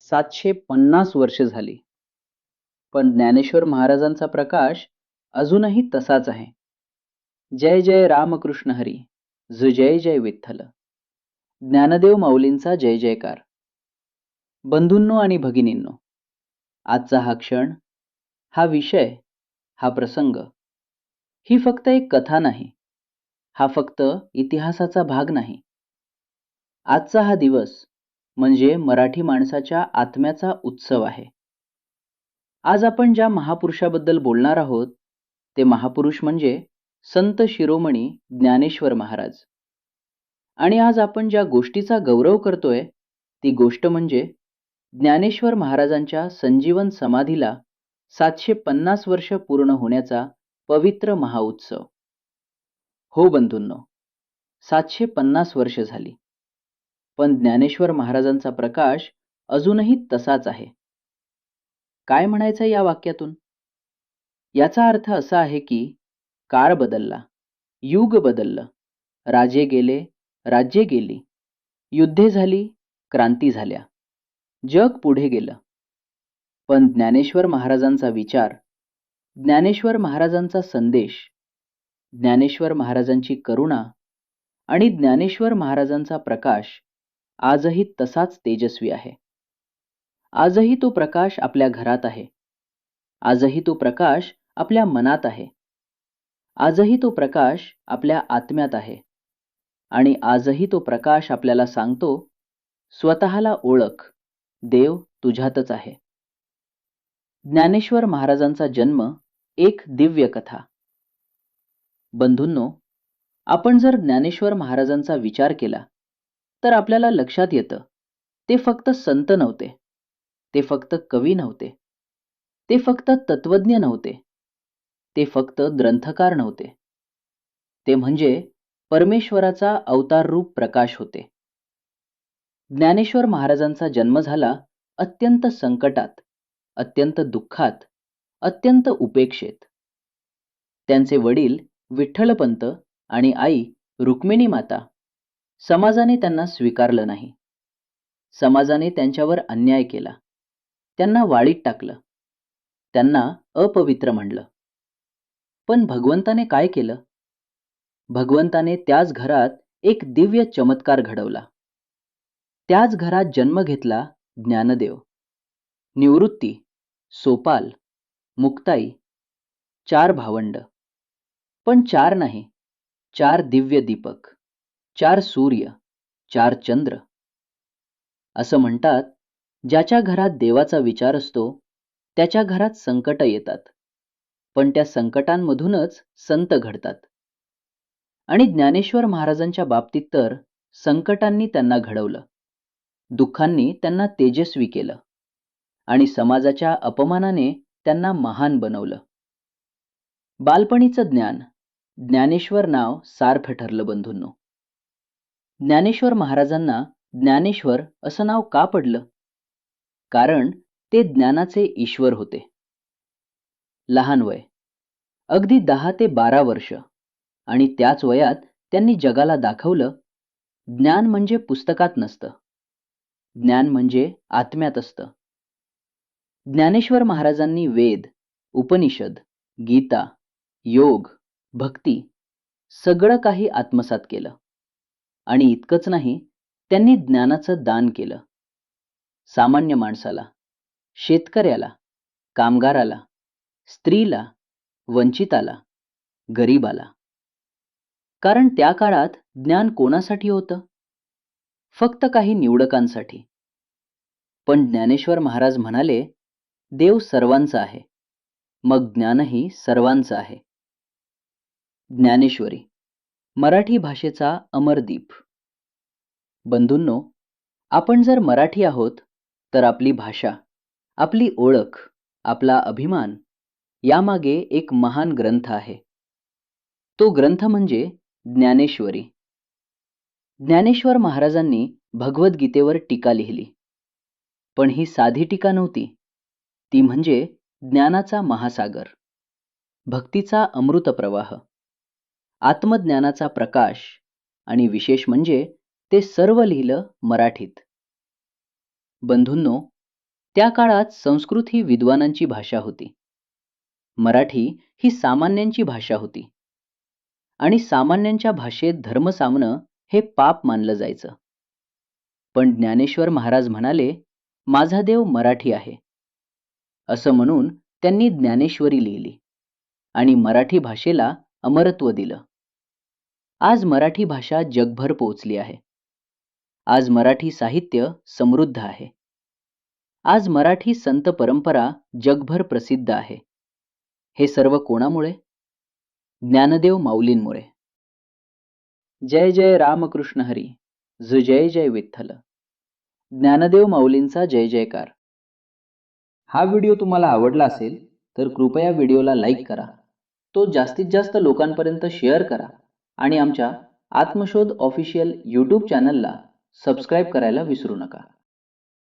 750 वर्ष झाली, पण ज्ञानेश्वर महाराजांचा प्रकाश अजूनही तसाच आहे. जय जय रामकृष्ण हरी, जय जय विठ्ठल. ज्ञानदेव माऊलींचा जय जयकार. बंधूंनो आणि भगिनींनो, आजचा हा क्षण, हा विषय, हा प्रसंग ही फक्त एक कथा नाही, हा फक्त इतिहासाचा भाग नाही. आजचा हा दिवस म्हणजे मराठी माणसाच्या आत्म्याचा उत्सव आहे. आज आपण ज्या महापुरुषाबद्दल बोलणार आहोत ते महापुरुष म्हणजे संत शिरोमणी ज्ञानेश्वर महाराज. आणि आज आपण ज्या गोष्टीचा गौरव करतोय ती गोष्ट म्हणजे ज्ञानेश्वर महाराजांच्या संजीवन समाधीला 750 वर्ष पूर्ण होण्याचा पवित्र महाउत्सव. हो बंधूंनो, 750 वर्ष झाली, पण ज्ञानेश्वर महाराजांचा प्रकाश अजूनही तसाच आहे. काय म्हणायचं या वाक्यातून? याचा अर्थ असा आहे की काळ बदलला, युग बदललं, राजे गेले, राज्ये गेली, युद्धे झाली, क्रांती झाल्या, जग पुढे गेलं, पण ज्ञानेश्वर महाराजांचा विचार, ज्ञानेश्वर महाराजांचा संदेश, ज्ञानेश्वर महाराजांची करुणा आणि ज्ञानेश्वर महाराजांचा प्रकाश आजही तसाच तेजस्वी आहे. आजही तो प्रकाश आपल्या घरात आहे. आजही तो प्रकाश आपल्या मनात आहे. आजही तो प्रकाश आपल्या आत्म्यात आहे. आणि आजही तो प्रकाश आपल्याला सांगतो, स्वतःला ओळख, देव तुझ्यातच आहे. ज्ञानेश्वर महाराजांचा जन्म एक दिव्य कथा. बंधूंनो, आपण जर ज्ञानेश्वर महाराजांचा विचार केला तर आपल्याला लक्षात येतं, ते फक्त संत नव्हते, ते फक्त कवी नव्हते, ते फक्त तत्वज्ञ नव्हते, ते फक्त ग्रंथकार नव्हते, ते म्हणजे परमेश्वराचा अवतार रूप प्रकाश होते. ज्ञानेश्वर महाराजांचा जन्म झाला अत्यंत संकटात, अत्यंत दुःखात, अत्यंत उपेक्षेत. त्यांचे वडील विठ्ठलपंत आणि आई रुक्मिणी माता, समाजाने त्यांना स्वीकारलं नाही. समाजाने त्यांच्यावर अन्याय केला, त्यांना वाळीत टाकलं, त्यांना अपवित्र म्हणलं. पण भगवंताने काय केलं? भगवंताने त्याच घरात एक दिव्य चमत्कार घडवला. त्याच घरात जन्म घेतला ज्ञानदेव. निवृत्ती, सोपाल, मुक्ताई, 4 भावंड. पण 4 नाही, 4 दिव्य दीपक, 4 सूर्य, 4 चंद्र. असं म्हणतात, ज्याच्या घरात देवाचा विचार असतो त्याच्या घरात संकट येतात, पण त्या संकटांमधूनच संत घडतात. आणि ज्ञानेश्वर महाराजांच्या बाबतीत तर संकटांनी त्यांना घडवलं, दुःखांनी त्यांना तेजस्वी केलं आणि समाजाच्या अपमानाने त्यांना महान बनवलं. बालपणीचं ज्ञान, ज्ञानेश्वर नाव सार्थ ठरलं बंधूंनो. ज्ञानेश्वर महाराजांना ज्ञानेश्वर असं नाव का पडलं? कारण ते ज्ञानाचे ईश्वर होते. लहान वय, अगदी 10 ते 12 वर्ष, आणि त्याच वयात त्यांनी जगाला दाखवलं, ज्ञान म्हणजे पुस्तकात नसतं, ज्ञान म्हणजे आत्म्यात असतं. ज्ञानेश्वर महाराजांनी वेद, उपनिषद, गीता, योग, भक्ती सगळं काही आत्मसात केलं. आणि इतकंच नाही, त्यांनी ज्ञानाचं दान केलं. सामान्य माणसाला, शेतकऱ्याला, कामगाराला, स्त्रीला, वंचिताला, गरीबाला. कारण त्या काळात ज्ञान कोणासाठी होतं? फक्त काही निवडकांसाठी. पण ज्ञानेश्वर महाराज म्हणाले, देव सर्वांचा आहे, मग ज्ञानही सर्वांचं आहे. ज्ञानेश्वरी, मराठी भाषेचा अमरदीप. बंधूंनो, आपण जर मराठी आहोत तर आपली भाषा, आपली ओळख, आपला अभिमान यामागे एक महान ग्रंथ आहे. तो ग्रंथ म्हणजे ज्ञानेश्वरी. ज्ञानेश्वर महाराजांनी भगवद्गीतेवर टीका लिहिली, पण ही साधी टीका नव्हती. ती म्हणजे ज्ञानाचा महासागर, भक्तीचा अमृत प्रवाह, आत्मज्ञानाचा प्रकाश, आणि विशेष म्हणजे ते सर्व लिहिलं मराठीत. बंधूंनो, त्या काळात संस्कृत ही विद्वानांची भाषा होती. मराठी ही सामान्यांची भाषा होती. आणि सामान्यांच्या भाषेत धर्म सांगणं हे पाप मानलं जायचं. पण ज्ञानेश्वर महाराज म्हणाले, माझा देव मराठी आहे. असं म्हणून त्यांनी ज्ञानेश्वरी लिहिली आणि मराठी भाषेला अमरत्व दिलं. आज मराठी भाषा जगभर पोहोचली आहे. आज मराठी साहित्य समृद्ध आहे. आज मराठी संत परंपरा जगभर प्रसिद्ध आहे. हे सर्व कोणामुळे? ज्ञानदेव माऊलींमुळे. जय जय रामकृष्ण हरी, जय जय विठ्ठल. ज्ञानदेव माऊलींचा जय जयकार. हा व्हिडिओ तुम्हाला आवडला असेल तर कृपया व्हिडिओला लाईक करा, तो जास्तीत जास्त लोकांपर्यंत शेअर करा आणि आमच्या आत्मशोध ऑफिशियल यूट्यूब चॅनलला सबस्क्राईब करायला विसरू नका.